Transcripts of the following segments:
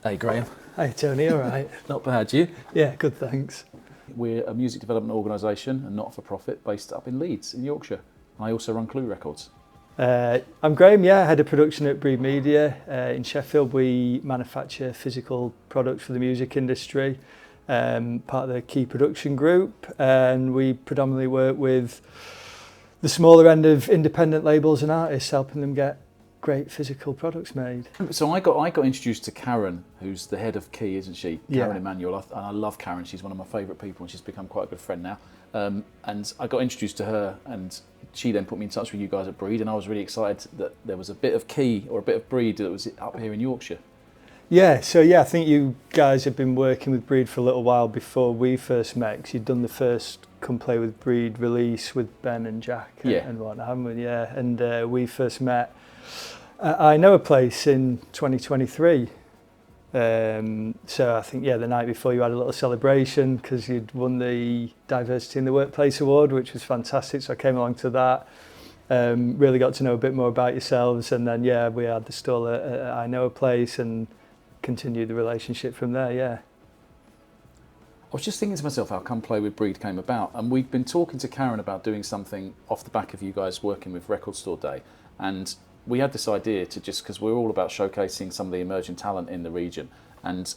Hey Graham. Hey Tony, all right? Not bad, you? Yeah, good, thanks. We're a music development organisation and not-for-profit based up in Leeds in Yorkshire. I also run Clue Records. I'm Graham, head of production at Breed Media. In Sheffield we manufacture physical products for the music industry, part of the Key Production Group, and we predominantly work with the smaller end of independent labels and artists, helping them get great physical products made. So I got introduced to Karen, who's the head of Key, isn't she? Karen Yeah. Emanuel. And I love Karen. She's one of my favourite people, and she's become quite a good friend now. And I got introduced to her, and she then put me in touch with you guys at Breed, and I was really excited that there was a bit of Key or a bit of Breed that was up here in Yorkshire. I think you guys have been working with Breed for a little while before we first met, 'cause you'd done the first Come Play with Breed release with Ben and Jack and whatnot, haven't we? Yeah, and we first met I Know a Place in 2023. So I think, the night before you had a little celebration because you'd won the Diversity in the Workplace Award, which was fantastic. So I came along to that, really got to know a bit more about yourselves. And then, we had the stall at I Know a Place and continued the relationship from there, I was just thinking to myself how Come Play with Breed came about, and we've been talking to Karen about doing something off the back of you guys working with Record Store Day, and we had this idea to just, because we're all about showcasing some of the emerging talent in the region, and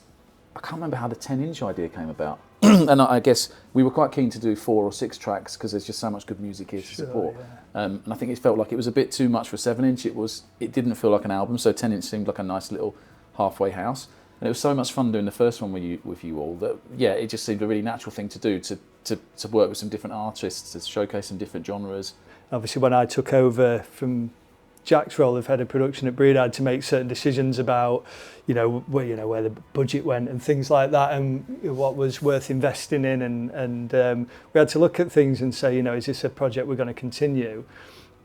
I can't remember how the 10-inch idea came about. And I guess we were quite keen to do 4 or 6 tracks because there's just so much good music here to support. And I think it felt like it was a bit too much for 7-inch. It didn't feel like an album, so 10-inch seemed like a nice little halfway house. And it was so much fun doing the first one with you all that it just seemed a really natural thing to do to work with some different artists, to showcase some different genres. Obviously, when I took over from Jack's role of head of production at Breed, I had to make certain decisions about, where the budget went and things like that, and what was worth investing in, and we had to look at things and say, is this a project we're going to continue?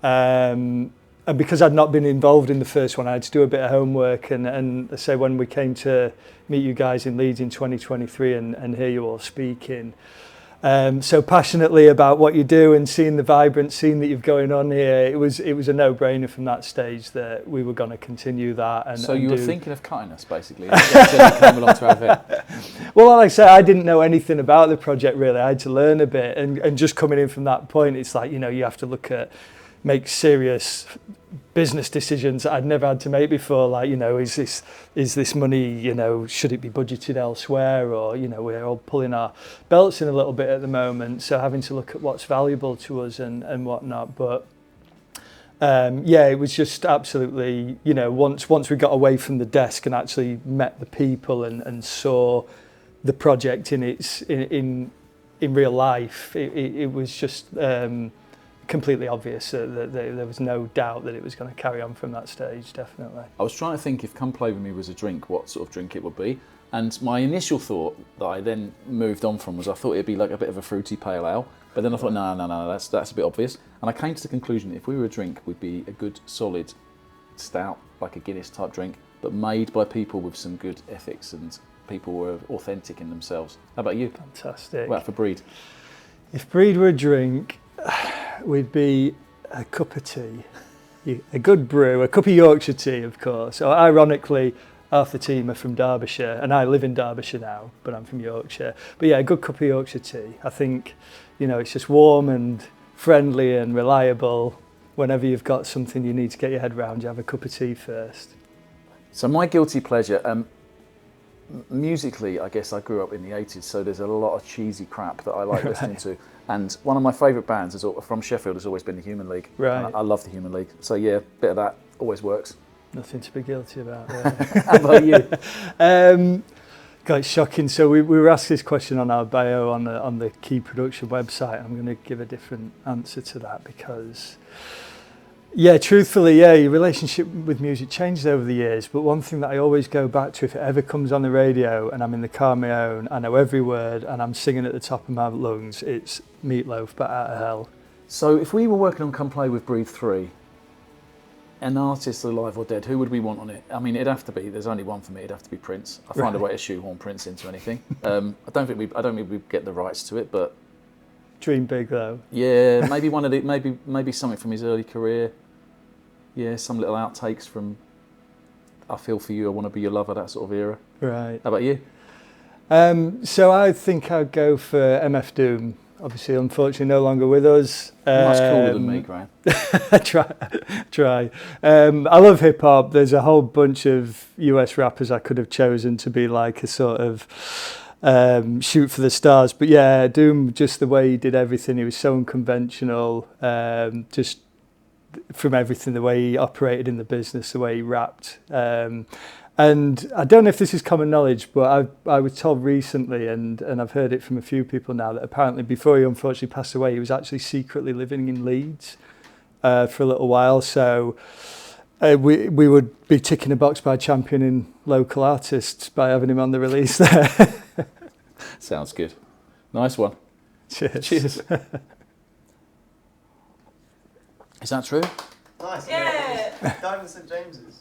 And because I'd not been involved in the first one, I had to do a bit of homework, and I say when we came to meet you guys in Leeds in 2023 and hear you all speaking so passionately about what you do and seeing the vibrant scene that you've going on here, it was a no-brainer from that stage that we were going to continue that. And so you were thinking of cutting us, basically, and came along to have it. Well, like I say, I didn't know anything about the project really. I had to learn a bit, and just coming in from that point, it's like, you have to make serious business decisions that I'd never had to make before. Like, is this money, should it be budgeted elsewhere, or we're all pulling our belts in a little bit at the moment, so having to look at what's valuable to us and whatnot. But it was just absolutely, once we got away from the desk and actually met the people and saw the project in real life, it was just completely obvious that there was no doubt that it was going to carry on from that stage, definitely. I was trying to think, if Come Play With Me was a drink, what sort of drink it would be. And my initial thought that I then moved on from was I thought it'd be like a bit of a fruity pale ale. But then I thought, no, that's a bit obvious. And I came to the conclusion that if we were a drink, we'd be a good solid stout, like a Guinness type drink, but made by people with some good ethics and people who are authentic in themselves. How about you? Fantastic. What about for Breed? If Breed were a drink, we'd be a cup of tea, a good brew, a cup of Yorkshire tea, of course. So ironically, half the team are from Derbyshire, and I live in Derbyshire now, but I'm from Yorkshire. But a good cup of Yorkshire tea. I think, it's just warm and friendly and reliable. Whenever you've got something you need to get your head around, you have a cup of tea first. So my guilty pleasure, musically, I guess I grew up in the 80s, so there's a lot of cheesy crap that I like listening to. And one of my favourite bands from Sheffield has always been the Human League. Right. And I love the Human League. So a bit of that always works. Nothing to be guilty about. How about you? God, it's shocking. So we were asked this question on our bio on the Key Production website. I'm going to give a different answer to that because, truthfully, your relationship with music changed over the years. But one thing that I always go back to, if it ever comes on the radio and I'm in the car on my own, I know every word and I'm singing at the top of my lungs, it's Meatloaf, Bat Out of Hell. So if we were working on Come Play with Breed 3, an artist alive or dead, who would we want on it? I mean, it'd have to be, there's only one for me, it'd have to be Prince. I find a way to shoehorn Prince into anything. I don't think we'd get the rights to it, but... Dream big though. Yeah, maybe one of the, maybe something from his early career. Yeah, some little outtakes from I feel for you, I want to be your lover, that sort of era. Right. How about you? So I think I'd go for MF Doom. Obviously, unfortunately, no longer with us. Much cooler than me, Graham. try. I love hip hop. There's a whole bunch of US rappers I could have chosen to be like a sort of shoot for the stars. But yeah, Doom, just the way he did everything, he was so unconventional. Just from everything, the way he operated in the business, the way he rapped. And I don't know if this is common knowledge, but I was told recently, and I've heard it from a few people now, that apparently before he unfortunately passed away, he was actually secretly living in Leeds for a little while. So we would be ticking a box by championing local artists by having him on the release there. Sounds good. Nice one. Cheers. Cheers. Is that true? Nice. Yeah. Diamond St James's.